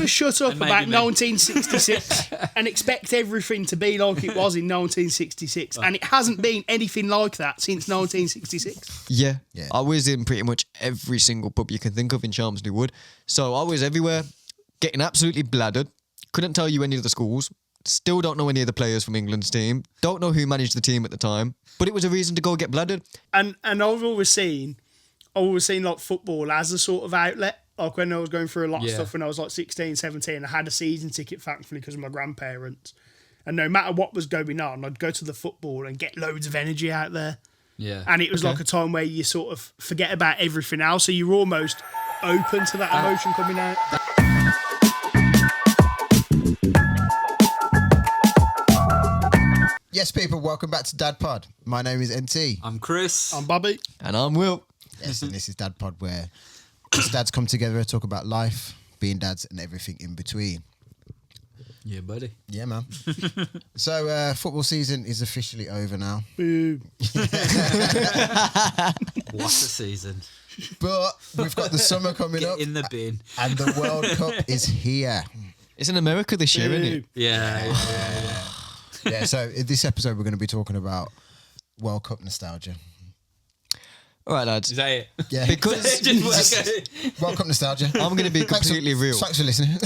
never shut up about 1966 and expect everything to be like it was in 1966. And it hasn't been anything like that since 1966. Yeah. I was in pretty much every single pub you can think of in Chelmsley Wood. So I was everywhere, getting absolutely bladdered. Couldn't tell you any of the schools. Still don't know any of the players from England's team. Don't know who managed the team at the time. But it was a reason to go get bladdered. And I've always seen like football as a sort of outlet. Like when I was going through a lot of stuff when I was like 16, 17, I had a season ticket, thankfully, because of my grandparents. And no matter what was going on, I'd go to the football and get loads of energy out there. Yeah. And it was like a time where you sort of forget about everything else. So you're almost open to that emotion coming out. Yes, people, welcome back to DadPod. My name is NT. I'm Chris. I'm Bobby. And I'm Will. Yes, and this is DadPod, where us dads come together to talk about life, being dads, and everything in between. Yeah, buddy. Yeah, man. So, football season is officially over now. Boo. What a season. But we've got the summer coming Get up. in the bin. And the World Cup is here. It's in America this year, isn't it? Yeah. Yeah, so in this episode, we're going to be talking about World Cup nostalgia. All right, lads. Is that it? Yeah. Because World Cup nostalgia. I'm going to be completely real. Thanks for listening.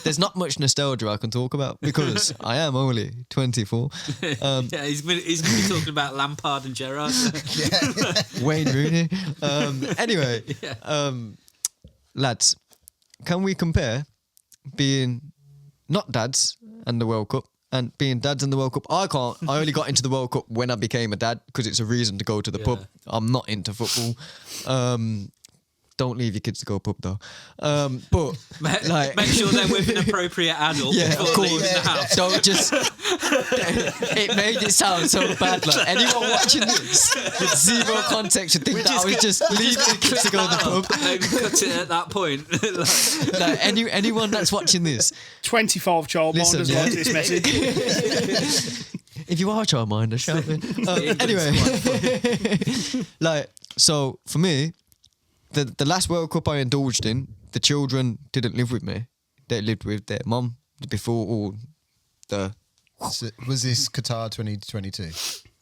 There's not much nostalgia I can talk about because I am only 24. Yeah, he's going to be talking about Lampard and Gerrard. Wayne Rooney. Anyway, lads, can we compare being not dads and the World Cup and being dads and the World Cup? I can't. I only got into the World Cup when I became a dad because it's a reason to go to the pub. I'm not into football. Don't leave your kids to go pub though. But like, make sure they're with an appropriate adult before leaving the house. Don't just. It made it sound so bad. Like anyone watching this with zero context should think that I was just leaving the kids to go to the pub. And cut it at that point. Like anyone that's watching this, 25 childminders like this message. if you are a childminder, shout me. Anyway, like so for me. The last World Cup I indulged in, the children didn't live with me. They lived with their mum before all the... So was this Qatar 2022?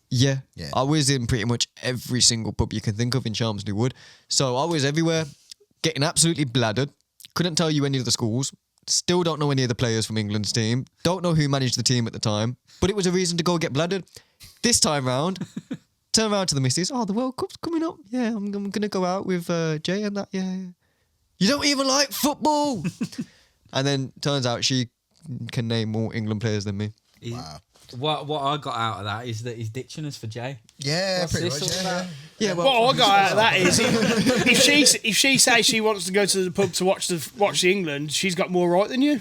Yeah. I was in pretty much every single pub you can think of in Chelmsley Wood. So I was everywhere, getting absolutely bladdered. Couldn't tell you any of the schools. Still don't know any of the players from England's team. Don't know who managed the team at the time. But it was a reason to go get bladdered. This time round... Turn around to the missus. Oh, the World Cup's coming up. Yeah, I'm going to go out with Jay and that. Yeah. You don't even like football. And then turns out she can name more England players than me. Wow. What I got out of that is that he's ditching us for Jay. Yeah, What's pretty this much. all Yeah. about? Yeah, What I got out of that is if she says she wants to go to the pub to watch the England, she's got more right than you.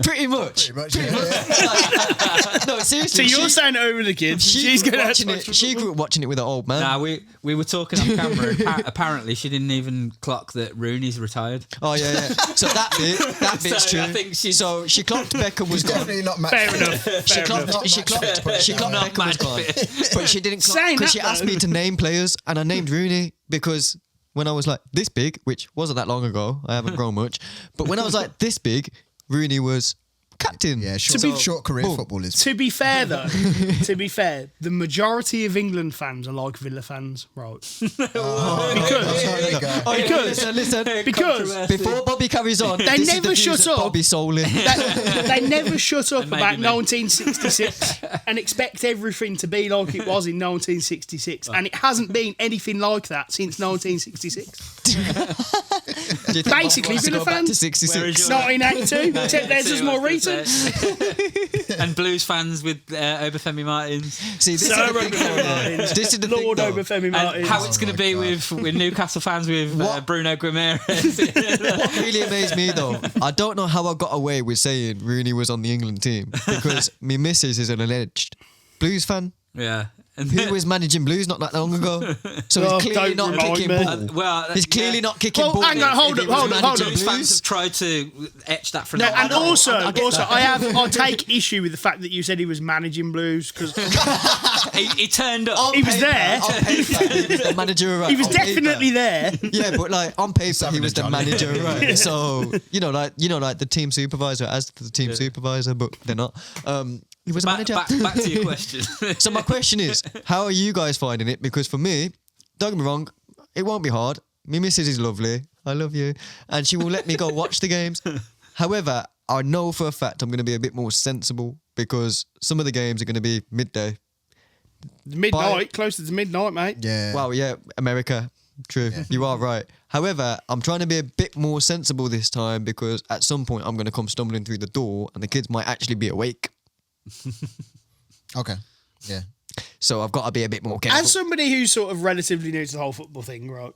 Pretty much. Pretty much. Yeah. No, seriously. So you're saying over the kids. She's going to watching it. She grew up watching it with her old man. Nah, we were talking on camera. Apparently, she didn't even clock that Rooney's retired. Oh yeah. So that bit's So true. I think she's so she clocked Beckham was gone. Definitely not match Fair fit. enough. She Fair enough. clocked Beckham was gone, but she didn't clock Saying because that, she asked though. me to name players, and I named Rooney because when I was like this big, which wasn't that long ago, I haven't grown much, but when I was like this big, Rooney was captain. Yeah, short career football is. To be fair, though, the majority of England fans are like Villa fans, right? Listen, Because before Bobby carries on, They this never is the views shut that up. Bobby Solin. they never shut up maybe about me. 1966 and expect everything to be like it was in 1966. And it hasn't been anything like that since 1966. Do you think Bobby Basically, wants to Villa go back to fans. 66? Where is your- 1982. Except theirs is more recent. And Blues fans with Obafemi Martins. See, this Sir is the thing, Obafemi though. Martins. This is the thing, Lord though. Obafemi And Martins. how it's going to be with Newcastle fans with Bruno Guimaraes. What really amazed me though, I don't know how I got away with saying Rooney was on the England team because me missus is an alleged Blues fan. Yeah. Who was managing Blues not that long ago? So Oh, he's clearly don't not remind kicking me. ball. Well, He's clearly not kicking Well, ball. hang on, hold if up, he was hold up, hold managing up. Blues fans Blues. have tried to etch that from No, the and mind. also, that. I take issue with the fact that you said he was managing Blues because he turned up. he was there. On paper, he was the manager. Right? He was On paper. definitely there. Yeah, but like on paper, he having was a the jolly. manager, right? So like the team supervisor, as the team supervisor, but they're not. He was a manager. Back to your question. So my question is, how are you guys finding it? Because for me, don't get me wrong, it won't be hard. My missus is lovely. I love you, and she will let me go watch the games. However, I know for a fact I'm going to be a bit more sensible because some of the games are going to be midday. Midnight, closer to midnight, mate. Yeah. Well, yeah, America. True. You are right. However, I'm trying to be a bit more sensible this time because at some point I'm going to come stumbling through the door and the kids might actually be awake. Okay. Yeah. So I've got to be a bit more careful. As somebody who's sort of relatively new to the whole football thing, right?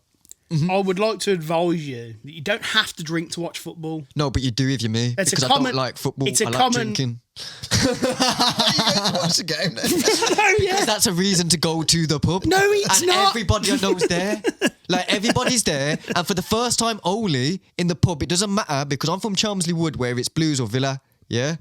Mm-hmm. I would like to advise you that you don't have to drink to watch football. No, but you do if you're me. It's a because I common- don't like football. it's a I like common- drinking. Watch the game then. Oh, yeah. Because that's a reason to go to the pub. No, it's and not. everybody I know's there. Like, everybody's there. And for the first time only in the pub, it doesn't matter because I'm from Chelmsley Wood where it's Blues or Villa. Yeah?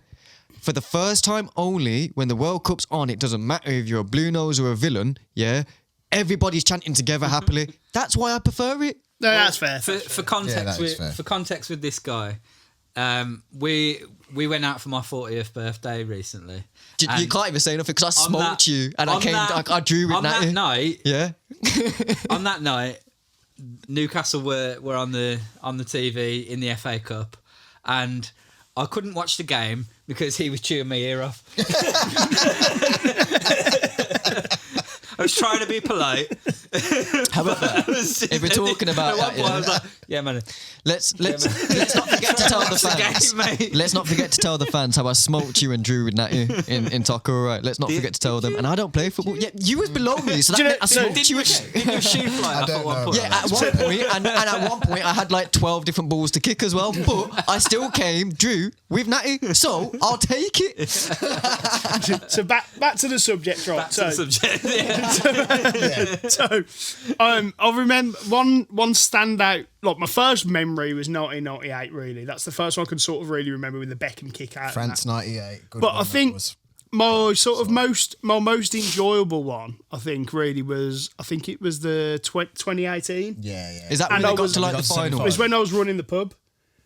For the first time only, when the World Cup's on, it doesn't matter if you're a Blue Nose or a villain. Yeah? Everybody's chanting together happily. That's why I prefer it. No, that's fair. For context, that is fair. for context with this guy, we went out for my 40th birthday recently. You And can't even say nothing because I on smoked that- you and I on came. that- I drew with on that Natty. night. Yeah. On that night, Newcastle were on the TV in the FA Cup, and I couldn't watch the game because he was chewing my ear off. I was trying to be polite. However, if we're talking about at one that, point I was like, yeah, man. let's not forget to tell the Watch the fans. game, mate. Let's not forget to tell the fans how I smoked you and drew with Natty in Taco. All right, let's not forget to tell them. And I don't play football. Yeah, you was below me, so that meant I smoked you. Didn't your shoe fly off don't at one know. point? Yeah, at one point, and at one point I had like 12 different balls to kick as well, but I still drew with Natty, so I'll take it. So back to the subject, right? Back to the subject. Yeah. So, I remember one standout. Like my first memory was 1998. Really, that's the first one I can sort of really remember with the Beckham kick out. and France that. 98. Good But one, I that think was. my most enjoyable one, I think, really was. I think it was the 2018. Yeah, yeah. Is that And when I they got was- to like we the got final? It was when I was running the pub,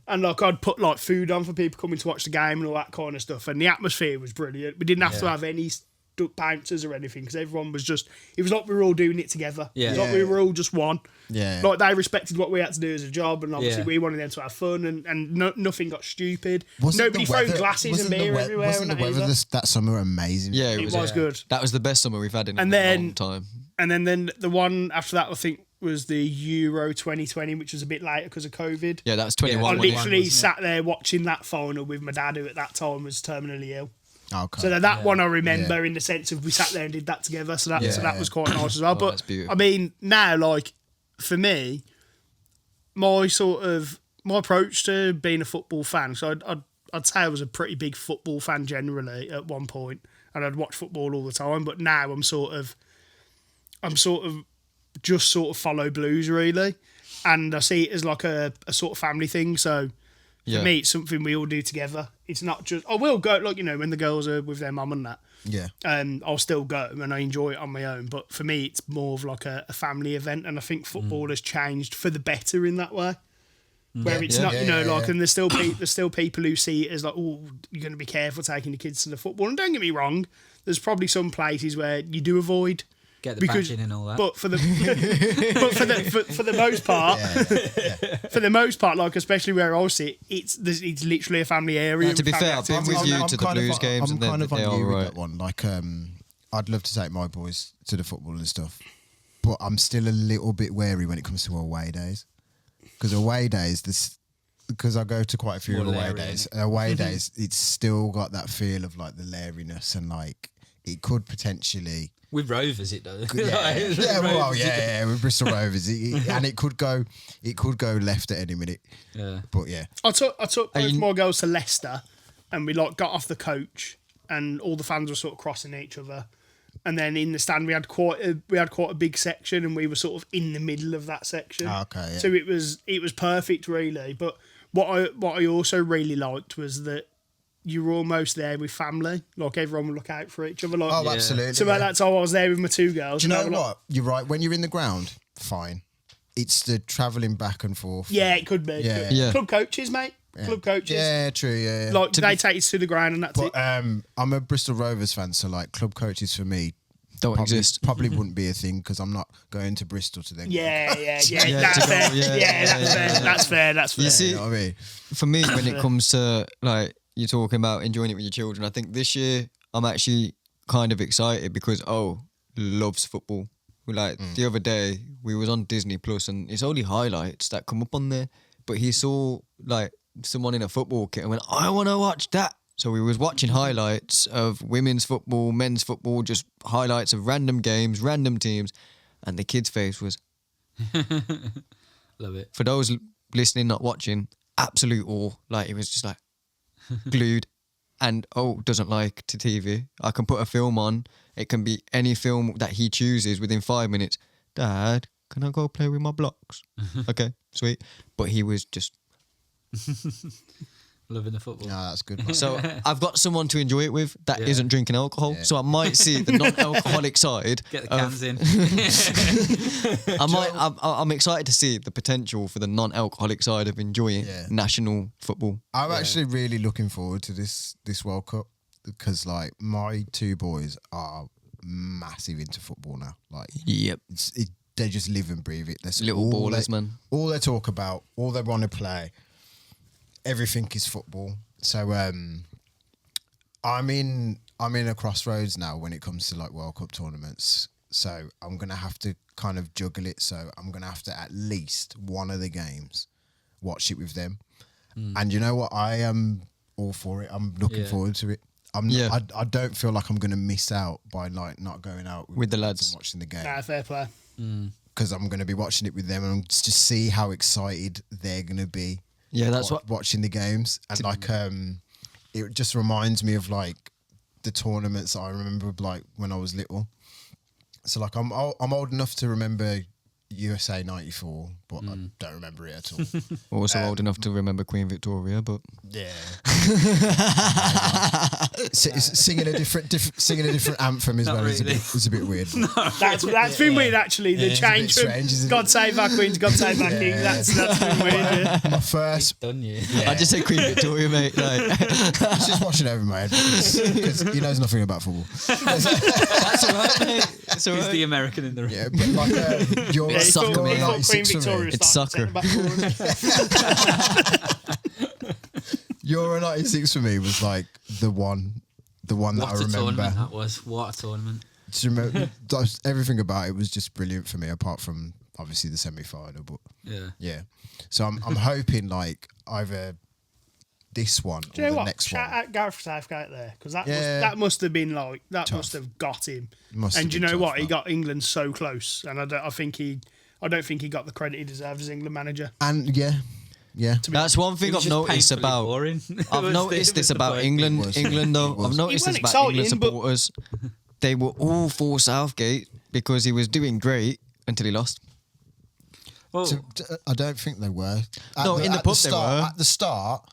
and like I'd put like food on for people coming to watch the game and all that kind of stuff, and the atmosphere was brilliant. We didn't have to have any bouncers or anything because everyone was just. It was like we were all doing it together. Yeah. It was like we were all just one. Yeah. Like they respected what we had to do as a job, and obviously Yeah. we wanted them to have fun, and nothing got stupid. Wasn't Nobody the throwing weather- glasses and wasn't the beer we- everywhere. Wasn't and the that weather either. that summer amazing? Yeah, It was good. That was the best summer we've had in And a then- long time. And then the one after that, I think, was the Euro 2020, which was a bit later because of COVID. Yeah, that was I 21. wasn't it? literally sat there watching that final with my dad, who at that time was terminally ill. Okay. So that one I remember in the sense of we sat there and did that together. So that was quite nice as well. Oh, that's But beautiful. I mean, now like for me, my approach to being a football fan. So I'd say I was a pretty big football fan generally at one point, and I'd watch football all the time. But now I'm sort of just follow Blues really, and I see it as like a sort of family thing. So for me, it's something we all do together. It's not just I will go like when the girls are with their mum and that. Yeah. I'll still go and I enjoy it on my own. But for me, it's more of like a family event, and I think football has changed for the better in that way. Where it's not, and there's still people who see it as like, oh, you're going to be careful taking the kids to the football. And don't get me wrong, there's probably some places where you do avoid. Get the badging and all that. But for the for the most part, for the most part, like especially where I sit, it's literally a family area. To be family fair, I've been activities. with you to the Blues games, I'm and kind of they on are you with right. that one. Like, I'd love to take my boys to the football and stuff, but I'm still a little bit wary when it comes to away days. Because away days, because I go to quite a few More away Larry, days. innit? Away days, it's still got that feel of like the Larryness and like it could potentially. With Rovers, it does. With Bristol Rovers, and it could go left at any minute. Yeah. But yeah, I took both my girls to Leicester, and we like got off the coach, and all the fans were sort of crossing each other, and then in the stand we had quite a big section, and we were sort of in the middle of that section. Okay, yeah. So it was perfect, really. But what I also really liked was that you were almost there with family. Like, everyone would look out for each other. Like, Oh, absolutely. So about that time, I was there with my two girls. Do you know and they were what? You're right. When you're in the ground, fine. It's the travelling back and forth. Yeah, it could be. Yeah. Yeah. Club coaches, mate. Yeah. Club coaches. Yeah, true. Yeah. Like, they take us to the ground, and that's But it. I'm a Bristol Rovers fan, so like club coaches for me Don't exist. probably wouldn't be a thing because I'm not going to Bristol to then. Yeah. Yeah, That's to go- fair. yeah, That's fair. That's fair. You see, You know what I mean? for me, when it comes to like you're talking about enjoying it with your children, I think this year I'm actually kind of excited because loves football. Like the other day we was on Disney Plus and it's only highlights that come up on there, but he saw like someone in a football kit and went, I want to watch that. So we was watching highlights of women's football, men's football, just highlights of random games, random teams, and the kid's face was, Love it. for those listening, not watching, absolute awe. Like, it was just like glued. And doesn't like to TV. I can put a film on. It can be any film that he chooses within 5 minutes. Dad, can I go play with my blocks? Okay, sweet. But he was just. Loving the football. No, that's good. Man. So I've got someone to enjoy it with that Yeah. not drinking alcohol. Yeah. So I might see the non-alcoholic side. Get the cans in. I'm excited to see the potential for the non-alcoholic side of enjoying national football. I'm actually really looking forward to this World Cup because like my two boys are massive into football now. Like, Yep. they just live and breathe it. That's Little all ballers, man. All they talk about, all they want to play, everything is football. So I'm in a crossroads now when it comes to like World Cup tournaments. So I'm gonna have to kind of juggle it. So I'm gonna have to at least one of the games watch it with them. And you know what? I am all for it. I'm looking forward to it. I don't feel like I'm gonna miss out by like not going out With the lads. and watching the game. Nah, fair play. Because I'm going to be watching it with them and just see how excited they're going to be. Yeah, that's what. Watching the games, and like it just reminds me of like the tournaments I remember like when I was little. So like I'm old enough to remember USA '94, but I don't remember it at all. Also old enough to remember Queen Victoria, but Yeah. Singing a different anthem is Not very really. is a bit weird. That's been weird, actually. The change from strange, isn't it? God Save Our Queen to God Save Our King. That's been weird. Yeah. My first Done you. I just said Queen Victoria, mate. Like, He's just watching over my head because he knows nothing about football. that's all right, mate. It's all He's right. the American in the room. Yeah, but like you're Yeah, he Soccer, thought, mate. he thought Queen 96 for me. Victoria It's started soccer. centre back forward. Euro 96 for me was like the one that What I a remember. tournament that was. What a tournament. Just remember everything about it was just brilliant for me, apart from obviously the semi-final. But Yeah. so I'm hoping like either this one Do or you know the what? next Shout one. out Gareth Southgate there, because Yeah. that must have been like Tough. must have got him. Must have And you been know tough, what? He man. got England so close, and I don't think he got the credit he deserves as England manager. And yeah. That's one thing It was I've just noticed painfully about. boring. I've noticed this about England. It was. England, though. It was. I've noticed It this wasn't about England exciting, but- supporters. They were all for Southgate because he was doing great until he lost. Well, I don't think they were. No, in the pub they were. At the start,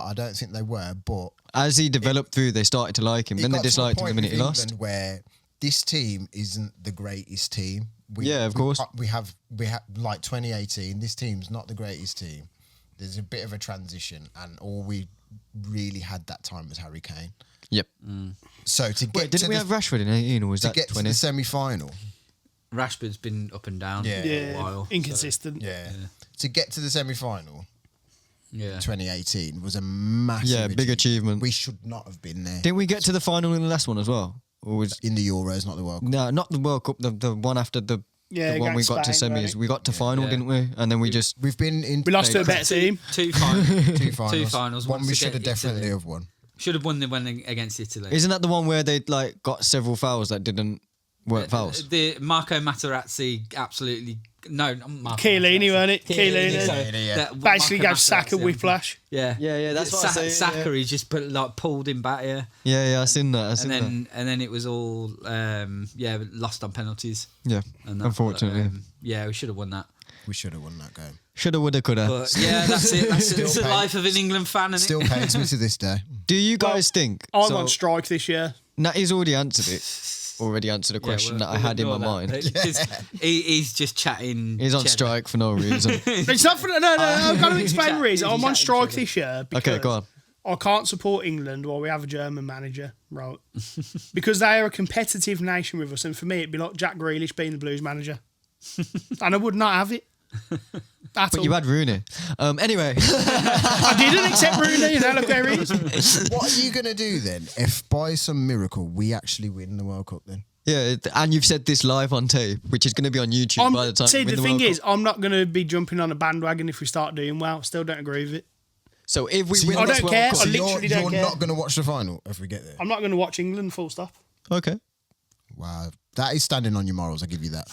I don't think they were, but As he developed through, they started to like him. it Then they got to disliked him the point minute he with lost. England where this team isn't the greatest team. Yeah, of course. We have like 2018. This team's not the greatest team. There's a bit of a transition, and all we really had that time was Harry Kane. Yep. So to get Wait, didn't to we the, have Rashford in 18 or was to that get to 20? the semi-final, Rashford's been up and down Yeah. for a Yeah, while. inconsistent. to get to the semi-final, Yeah. 2018 was a massive. Yeah, big achievement. We should not have been there. Didn't we get to the final in the last one as well? Or was In the Euros, not the World Cup. no, not the World Cup, the one after the Yeah, one we against got to Spain, semis. right? We got to final, Yeah. didn't we? And then we just We've been in. We lost to a better team. Two finals. two finals. Two finals. One Once we again, should have definitely Italy. have won. Should have won the one against Italy. isn't that the one where they like got several fouls that didn't weren't fouls? The Marco Materazzi absolutely No, not Mark. Chiellini, weren't it? Chiellini. Sorry. yeah. That- Basically Marco gave Saka Materazzi. whiplash. Yeah, that's what I say, Saka, he just pulled him back, yeah. Yeah, I seen that. And then it was all lost on penalties. Yeah, And that, unfortunately. we should have won that. We should have won that game. Shoulda, woulda, coulda. But yeah, that's it. That's Still the pain- life of an England fan, isn't Still it? pains me to this day. Do you guys think? I'm on strike this year. Natty's already answered a question that I had in my mind. He's just chatting. He's on cheddar. strike for no reason. It's not for no. I've got to explain the reason. I'm on strike this year. Okay, go on. I can't support England while we have a German manager, right? Because they are a competitive nation with us, and for me, it'd be like Jack Grealish being the Blues manager, and I would not have it. But you had Rooney. Anyway, I didn't accept Rooney, and now look where he is. What are you going to do then if by some miracle we actually win the World Cup then? yeah, and you've said this live on tape, which is going to be on YouTube by the time. See, we win the World thing Cup. is, I'm not going to be jumping on a bandwagon if we start doing well. Still don't agree with it. So if we So win I this don't World care. Cup, I So literally you're don't care. not going to watch the final if we get there? I'm not going to watch England, full stop. okay. Wow. That is standing on your morals, I'll give you that.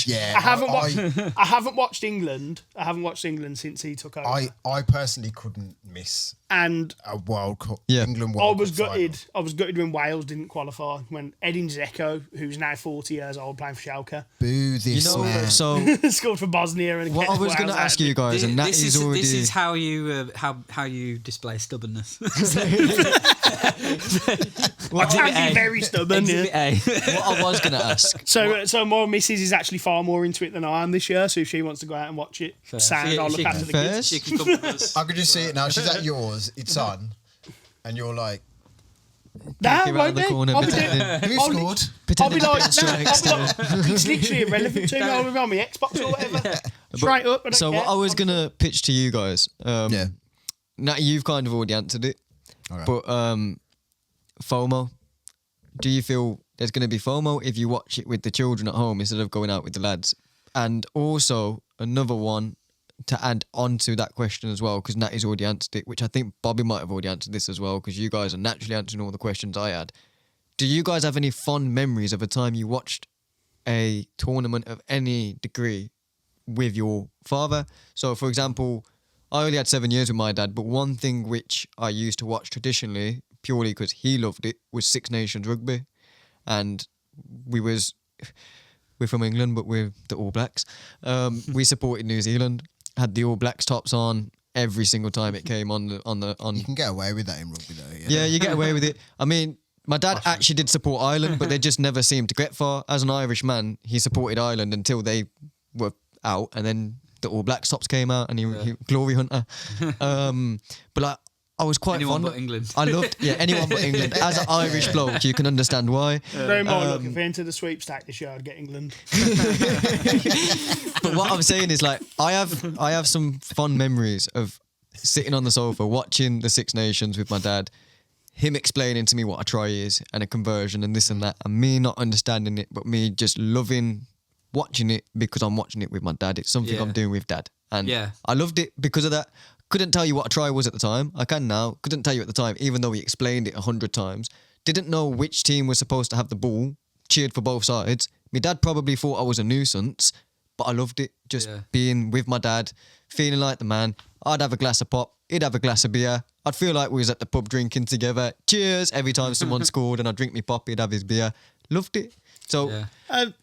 Yeah. I haven't watched England. I haven't watched England since he took over. I personally couldn't miss and a World Cup. Yeah. England I World was Cup gutted. final. I was gutted when Wales didn't qualify. When Edin Dzeko, who's now 40 years old, playing for Schalke, Boo this man. so scored for Bosnia. And what I kept was going Wales to out ask of you it. guys, and that is already. This is how you how you display stubbornness. I can be very stubborn. Exhibit Yeah. A. what I was going to ask. So my missus is actually far more into it than I am this year. So if she wants to go out and watch it, sound, I'll look after the Fair. kids. She can come with us. I could just see it now. She's at yours, it's on, and you're like, Nah, Peek around won't the be. corner, I'll be pretending- who I'll scored? I'll be pretending to like, get strikes. I'll be like, it's literally irrelevant to me. I'll be on my Xbox or whatever. Straight up. I don't So care. what I was going to pitch to you guys, Yeah. Natty, you've kind of already answered it, All right. but FOMO. Do you feel there's going to be FOMO if you watch it with the children at home instead of going out with the lads? And also another one to add on to that question as well, because Natty's already answered it, which I think Bobby might have already answered this as well, because you guys are naturally answering all the questions I had. Do you guys have any fond memories of a time you watched a tournament of any degree with your father? So, for example, I only had 7 years with my dad, but one thing which I used to watch traditionally, purely because he loved it, was Six Nations rugby. And we're from England, but we're the All Blacks. We supported New Zealand, had the All Blacks tops on every single time it came on. You can get away with that in rugby though. Yeah, you get away with it. I mean, my dad actually did support Ireland, but they just never seemed to get far. As an Irish man, he supported Ireland until they were out, and then the All Blacks tops came out, and he glory hunter. But like, I was quite Anyone fond but of England. I loved, anyone but England. As an Irish bloke, you can understand why. No more look, if we enter the sweepstake this year, I'd get England. But what I'm saying is, like, I have some fond memories of sitting on the sofa watching the Six Nations with my dad, him explaining to me what a try is and a conversion and this and that, and me not understanding it, but me just loving watching it because I'm watching it with my dad. It's something Yeah. I'm doing with dad, and Yeah. I loved it because of that. Couldn't tell you what a try was at the time. I can now. Couldn't tell you at the time, even though he explained it 100 times. Didn't know which team was supposed to have the ball. Cheered for both sides. My dad probably thought I was a nuisance, but I loved it. Just being with my dad, feeling like the man. I'd have a glass of pop. He'd have a glass of beer. I'd feel like we was at the pub drinking together. Cheers every time someone scored, and I'd drink me pop. He'd have his beer. Loved it. So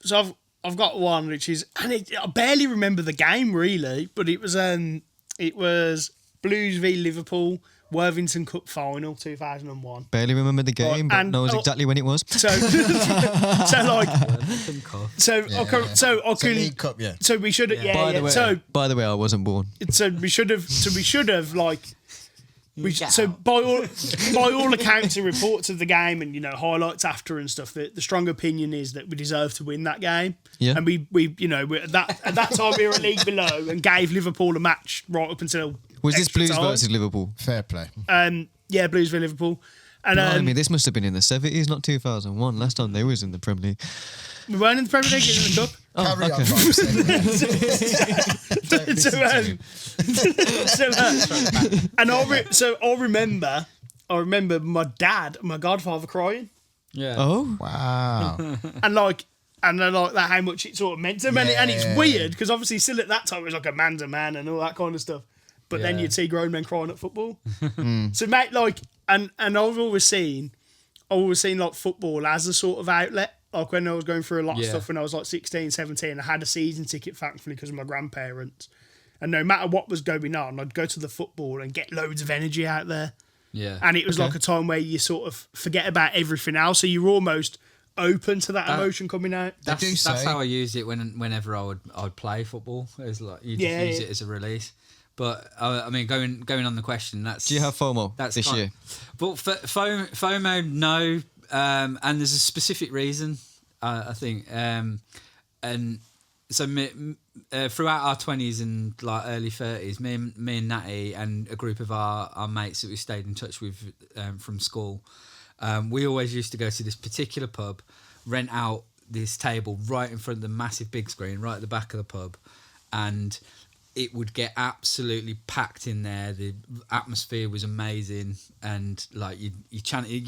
So I've got one which is, and I barely remember the game really, but it was Blues v Liverpool Worthington Cup final 2001. barely remember the game, but and- knows exactly when it was. So I can. League Cup, yeah. So we should have. By the way, So by the way, I wasn't born. we should have like. So by all accounts and reports of the game and highlights after and stuff, the strong opinion is that we deserve to win that game. Yeah. And we at that time we were a league below and gave Liverpool a match right up until Was this extra Blues time. versus Liverpool? Fair play. Yeah, Blues v Liverpool. And I mean, this must have been in the 70s, not 2001. Last time they was in the Premier League. we weren't in the Premier League, in the cup. Carry on, I remember my dad, my godfather crying. Yeah. Oh? Wow. And like And I like that how much it sort of meant to them. And it's weird because obviously still at that time it was like a man to man and all that kind of stuff. But then you'd see grown men crying at football. So mate, like, and I've always seen like football as a sort of outlet. Like when I was going through a lot of stuff when I was like 16, 17, I had a season ticket thankfully because of my grandparents. And no matter what was going on, I'd go to the football and get loads of energy out there. Yeah. And it was like a time where you sort of forget about everything else. So you're almost open to that emotion coming out. That's how I used it whenever I'd play football. It was like you just use it as a release. But I mean, going on the question, that's. Do you have FOMO this year? But FOMO, no, and there's a specific reason. I think, and so throughout our 20s and like early 30s, me and Natty and a group of our mates that we stayed in touch with from school, we always used to go to this particular pub, rent out this table right in front of the massive big screen, right at the back of the pub, and it would get absolutely packed in there. The atmosphere was amazing, and like you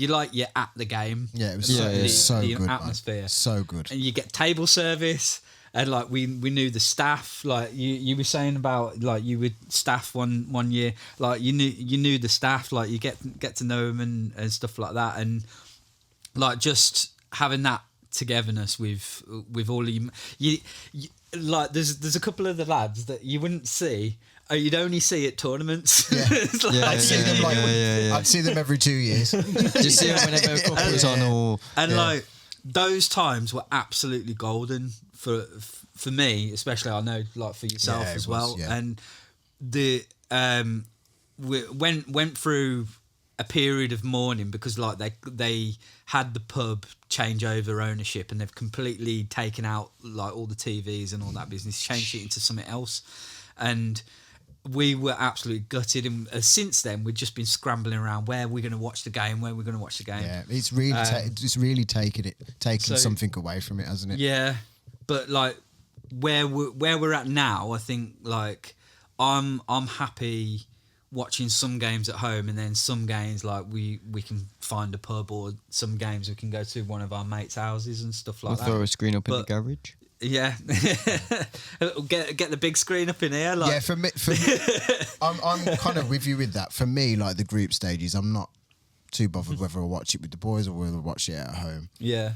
like you're at the game. Yeah, it was so good. Atmosphere, man. So good. And you get table service, and like we knew the staff. Like you were saying about like you would staff one year. Like you knew the staff. Like you get to know them and stuff like that, and like just having that togetherness with all of you like there's a couple of the lads that you wouldn't see. You'd only see at tournaments. Yeah. I'd see them every 2 years. Just see them whenever a couple is on. Like those times were absolutely golden for me, especially. I know like for yourself as well. Yeah. And the we went through a period of mourning because like they had the pub change over ownership and they've completely taken out like all the TVs and all that business, changed it into something else, and we were absolutely gutted. And since then we've just been scrambling around where we're going to watch the game. Yeah, it's really taken something away from it, hasn't it? Yeah, but like where we're at now, I think like I'm happy watching some games at home, and then some games like we can find a pub, or some games we can go to one of our mates' houses and stuff like that. Throw a screen up in the garage. Yeah, get the big screen up in here. Like. Yeah, for me, I'm kind of with you with that. For me, like the group stages, I'm not too bothered whether I watch it with the boys or whether I watch it at home. Yeah,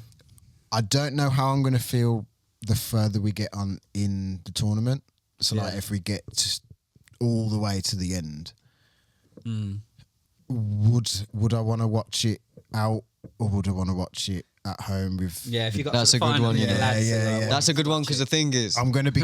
I don't know how I'm going to feel the further we get on in the tournament. So like if we get all the way to the end. Would I want to watch it out, or would I want to watch it at home with? Yeah, if you got that's a good one. Yeah. That's a good one because the thing is, I'm gonna be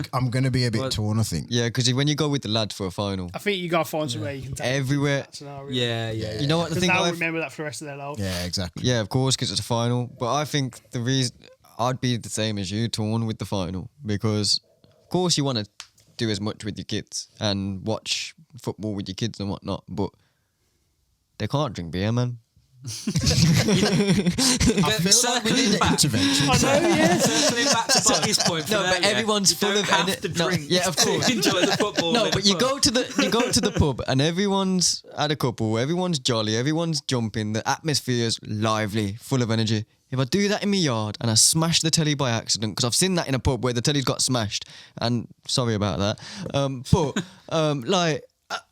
a bit torn. I think. Yeah, because when you go with the lads for a final, I think you gotta find somewhere you can take everywhere. Yeah. You know what the thing? They'll remember that for the rest of their life. Yeah, exactly. Yeah, of course, because it's a final. But I think the reason I'd be the same as you, torn with the final, because of course you want to do as much with your kids and watch football with your kids and whatnot, but they can't drink beer, man. I feel like we need an intervention. I know, yeah. Circling back to Bobby's point. No, but everyone's full of to drink. Yeah, of course. To enjoy the football. No, but you go to the pub and everyone's at a couple, everyone's jolly, everyone's jumping, the atmosphere's lively, full of energy. If I do that in my yard and I smash the telly by accident, because I've seen that in a pub where the telly's got smashed, and sorry about that, like...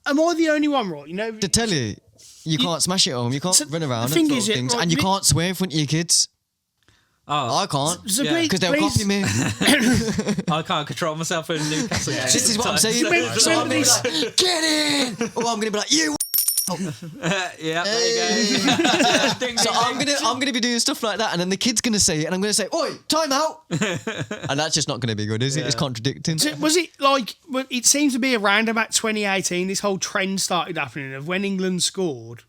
Am I the only one, right? You know, the telly, you can't smash it at home, you can't run around the thing and is, throw things, and you can't swear in front of your kids. Oh, I can't, because they'll copy me. I can't control myself in Newcastle. This is what I'm saying. So I'm going to be like, get in! Or I'm going to be like, you... Yeah, there you go. So I'm gonna be doing stuff like that, and then the kid's gonna say it, and I'm gonna say, "Oi, time out!" And that's just not gonna be good, is it? It's contradicting. Was it like? Well, it seems to be around about 2018. This whole trend started happening of when England scored,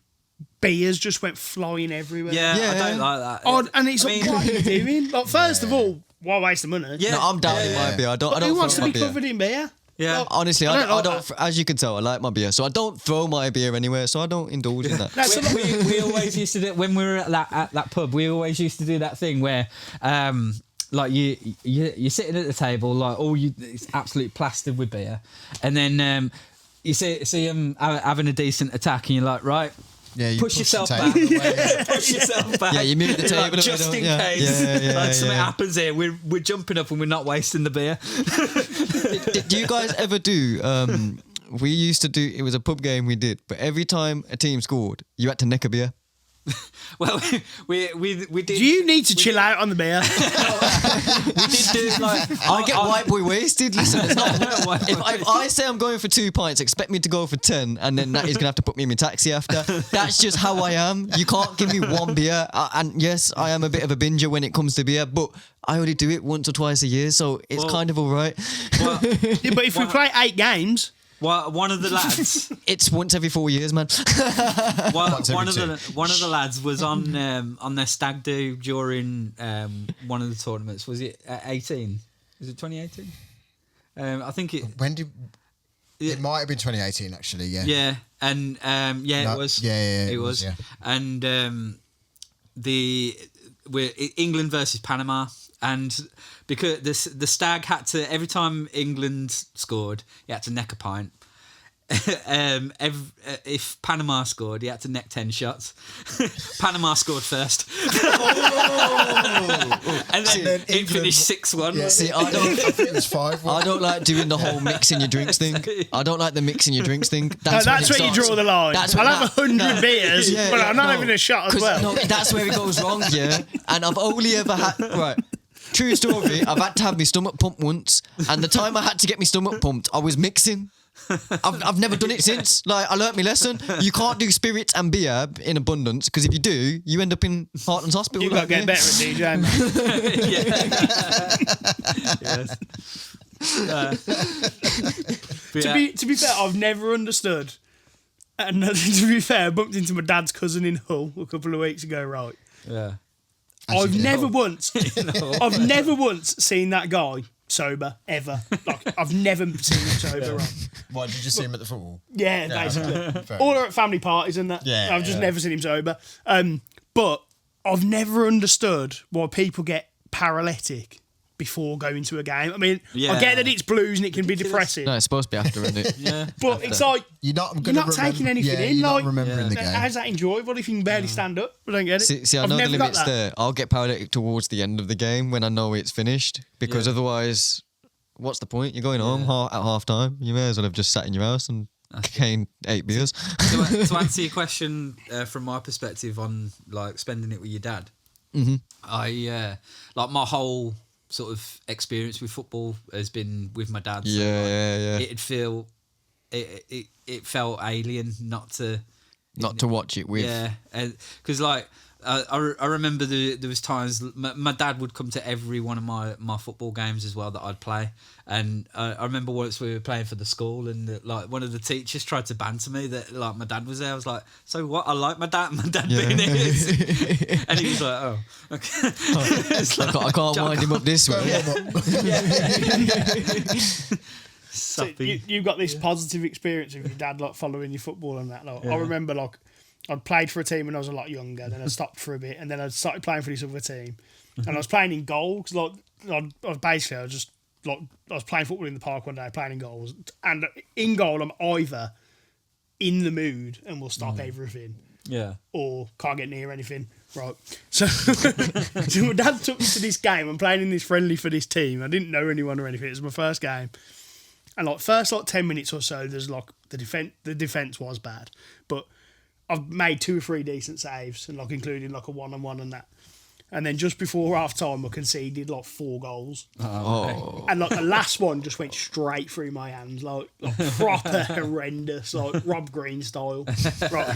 beers just went flying everywhere. Yeah. I don't like that. And it's like, what are you doing? Like, first of all, why waste the money? Yeah, no, I'm doubting my beer. I don't. Who wants to be beer. covered in beer? Yeah, well, honestly, I don't. As you can tell, I like my beer, so I don't throw my beer anywhere. So I don't indulge in that. we always used to do when we were at that pub. We always used to do that thing where, like you're sitting at the table, like it's absolutely plastered with beer, and then you see them having a decent attack, and you're like, right, Yeah, you push yourself the back. table away. Push yourself back. Yeah, you move the table a bit, just don't in you? Yeah. case Yeah, something yeah. happens here. We're jumping up and we're not wasting the beer. Do you guys ever do? We used to do. It was a pub game we did, but every time a team scored, you had to neck a beer. Well, we did. Do you need to chill out on the beer? We did do like I get white boy wasted. Listen, it's not. If I say I'm going for 2 pints, expect me to go for 10, and then that is gonna have to put me in my taxi after. That's just how I am. You can't give me one beer. And yes, I am a bit of a binger when it comes to beer, but I only do it once or twice a year, so it's kind of all right. well, Yeah, but if we play 8 games, one of the lads. It's once every 4 years, man. One every of the lads was on their stag do during one of the tournaments. Was it 18? Was it 2018? I think it. When did it might have been 2018 actually? Yeah. Yeah, and it was. Yeah, it was. Yeah. And we're England versus Panama, and because the stag had to, every time England scored, he had to neck a pint. If Panama scored, he had to neck 10 shots. Panama scored first. And then it finished 6-1. Yeah. See, I think it was 5. I don't like doing the whole mixing your drinks thing. I don't like the mixing your drinks thing. that's when it where you starts. draw the line. That's I'll when have 100 beers, Yeah, but I'm not no. having a shot as 'Cause, well. no, that's where it goes wrong, yeah. And I've only ever had right. True story. I've had to have my stomach pumped once, and the time I had to get my stomach pumped, I was mixing. I've never done it since. Like, I learnt my lesson. You can't do spirits and beer in abundance, because if you do, you end up in Heartlands Hospital. You've got to get better at DJ, man. Yes. To be fair, I've never understood. And to be fair, I bumped into my dad's cousin in Hull a couple of weeks ago, right? Yeah. I've never once seen that guy sober, ever. Like, I've never seen him sober, right? Why did you see him at the football? Yeah, basically. Fair Or at family parties and that. Yeah, I've just yeah. never seen him sober. But I've never understood why people get paralytic before going to a game. I mean, I Yeah. get that it's blues and it can be depressing. No, it's supposed to be after, isn't it? Yeah. But it's like, You're not taking anything in. You're Like, not remembering the game. how's that enjoyable if you can barely stand up? I don't get it. See, I I've know the never got limits that. there. I'll get paralytic towards the end of the game when I know it's finished, because Yeah. otherwise, what's the point? You're going home at half time. You may as well have just sat in your house and caned 8 beers. To answer your question from my perspective on like spending it with your dad, I like my whole sort of experience with football has been with my dad. So Yeah. It'd feel it felt alien not to watch it with. Yeah, because like I remember there was times my dad would come to every one of my football games as well that I'd play, and I remember once we were playing for the school, and like one of the teachers tried to banter me that like my dad was there. I was like, so what? I like my dad being here, and he was like, oh, okay. It's like, I can't wind him up this way. So you've got this positive experience of your dad like following your football and that. Like, I remember like I'd played for a team when I was a lot younger, then I stopped for a bit, and then I started playing for this other team, and I was playing in goal because I was playing football in the park one day, playing in goals, and in goal I'm either in the mood and will stop everything, or can't get near anything. Right. So, so my dad took me to this game. I'm playing in this friendly for this team. I didn't know anyone or anything. It was my first game. And like first 10 minutes or so, there's like the defense was bad. But I've made 2 or 3 decent saves, and like including like a 1-on-1 and that. And then just before half time, I conceded like 4 goals. Oh. And like the last one just went straight through my hands, like proper horrendous, like Rob Green style. Right.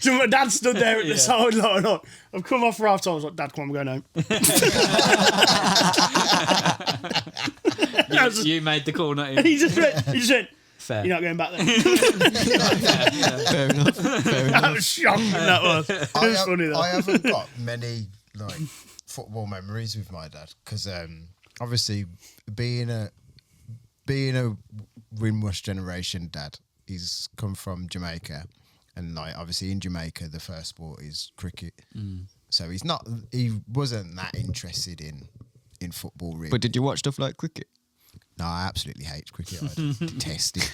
So my dad stood there at the sideline. Like, I've come off for half time. I was like, Dad, come on, we're going home. you made the call, not him. He just went, Fair. You're not going back there. Fair enough. That was shocking, that was. It was funny though. I haven't got many like football memories with my dad because obviously being a Windrush generation dad, he's come from Jamaica, and like obviously in Jamaica the first sport is cricket. So he wasn't that interested in football really. But did you watch stuff like cricket? No, I absolutely hate cricket. I detest it.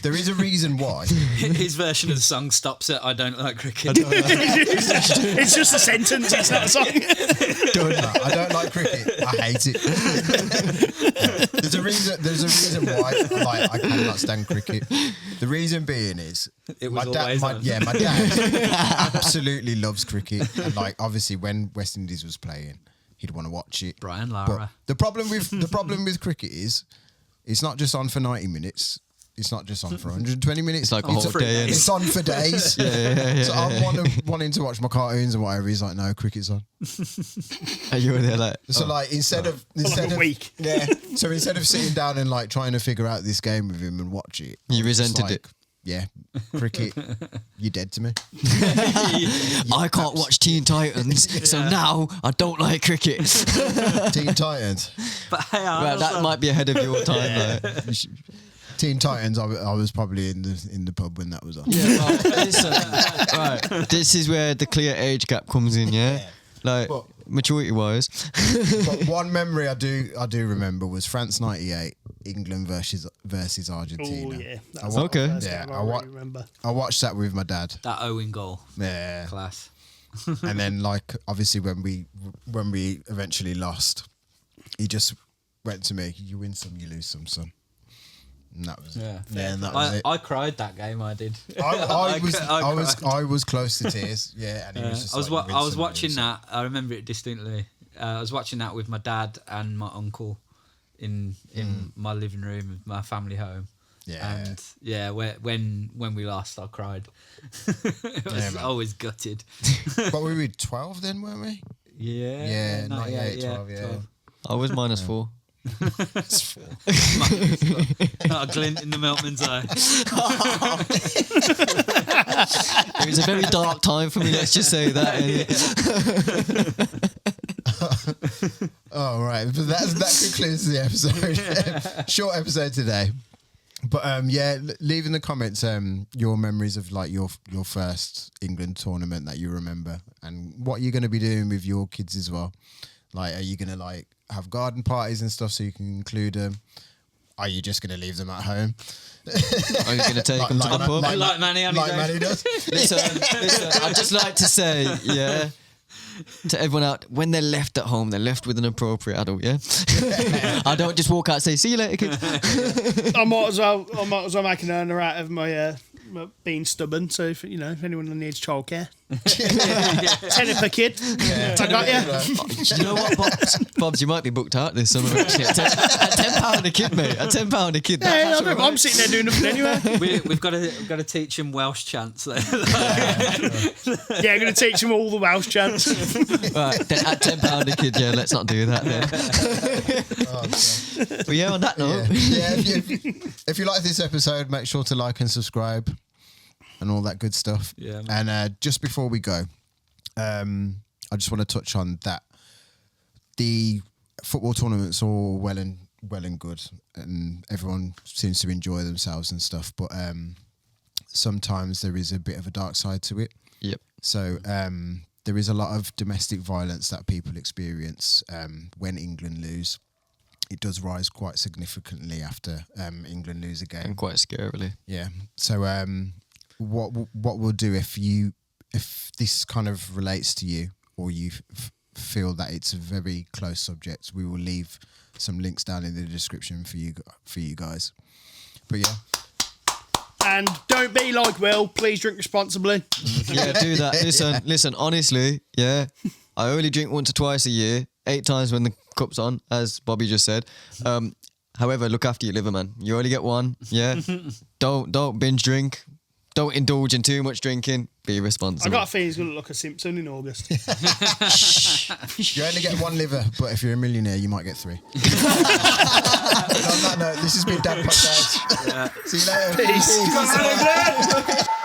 There is a reason why. His version of the song stops at "I don't like cricket." It's just a sentence. It's not a song. I don't like cricket. I hate it. There's a reason why I cannot stand cricket. The reason being is It was always on. my dad absolutely loves cricket, and like obviously when West Indies was playing, he'd want to watch it. Brian But Lara. the problem with cricket is it's not just on for 90 minutes. It's not just on for 120 minutes. It's like a whole day. It's on for days. Yeah. So I'm wanting to watch my cartoons and whatever. He's like, no, cricket's on. Are you there like? So like instead of a week. Yeah. So instead of sitting down and like trying to figure out this game with him and watch it, You I was just resented like, it. Yeah, cricket, you're dead to me. I can't watch Teen Titans, so now I don't like cricket. Teen Titans. But hey, Well, that might be ahead of your time, though. Teen Titans. I was probably in the pub when that was on. Yeah, right. This is where the clear age gap comes in. Yeah, like maturity wise. But one memory I do remember was France '98, England versus Argentina. Oh yeah. Okay. Yeah, I really remember. I watched that with my dad. that Owen goal. Yeah. Class. And then like obviously when we eventually lost, he just went to me, you win some, you lose some, son. And that was and that was it. I cried that game. I did. I was close to tears. Yeah, and he was just I was like, you win I was some, you watching lose some. that. I remember it distinctly. I was watching that with my dad and my uncle in my living room of my family home. Yeah. And when we lost, I cried. I was gutted. But we were 12 then, weren't we? Yeah. 98, 12, yeah. 12. I was -4. Not a glint in the milkman's eye. It was a very dark time for me. Let's just say that. Oh, right. But that concludes the episode. Short episode today. But leave in the comments your memories of like your first England tournament that you remember, and what you're going to be doing with your kids as well. Like, are you going to like have garden parties and stuff so you can include them? Are you just going to leave them at home? Are you going to take them to the pub? Like Manny on his own. Manny does. Listen, I'd just like to say, to everyone out, when they're left at home, they're left with an appropriate adult, yeah? I don't just walk out and say, see you later, kids. I might as well make an earner out of my being stubborn. So if anyone needs childcare, £10 per kid. I got you. Do you know what, Bobs? You might be booked out this summer. Actually, at £10 a kid, mate. At £10 a kid. Yeah, I'm sitting there doing nothing anyway. We've got to teach him Welsh chants. Though. Yeah, I'm going to teach them all the Welsh chants. Right, then at £10 a kid, let's not do that then. But on that note. If you like this episode, make sure to like and subscribe and all that good stuff. Yeah, man. And just before we go, I just want to touch on that. The football tournaments are all well and good, and everyone seems to enjoy themselves and stuff. But sometimes there is a bit of a dark side to it. Yep. So there is a lot of domestic violence that people experience when England lose. It does rise quite significantly after England lose a game. And quite scarily. Yeah. So what we'll do if this kind of relates to you, or you feel that it's a very close subject, we will leave some links down in the description for you guys. But yeah. And don't be like Will. Please drink responsibly. Yeah, do that. Listen, honestly, I only drink once or twice a year, 8 times when the cup's on, as Bobby just said. However, look after your liver, man. You only get one, Don't binge drink. Don't indulge in too much drinking. Be responsible. I got a feeling he's going to look a Simpson in August. You only get one liver, but if you're a millionaire, you might get 3. And on that note, this has been DadPod. See you later. Peace.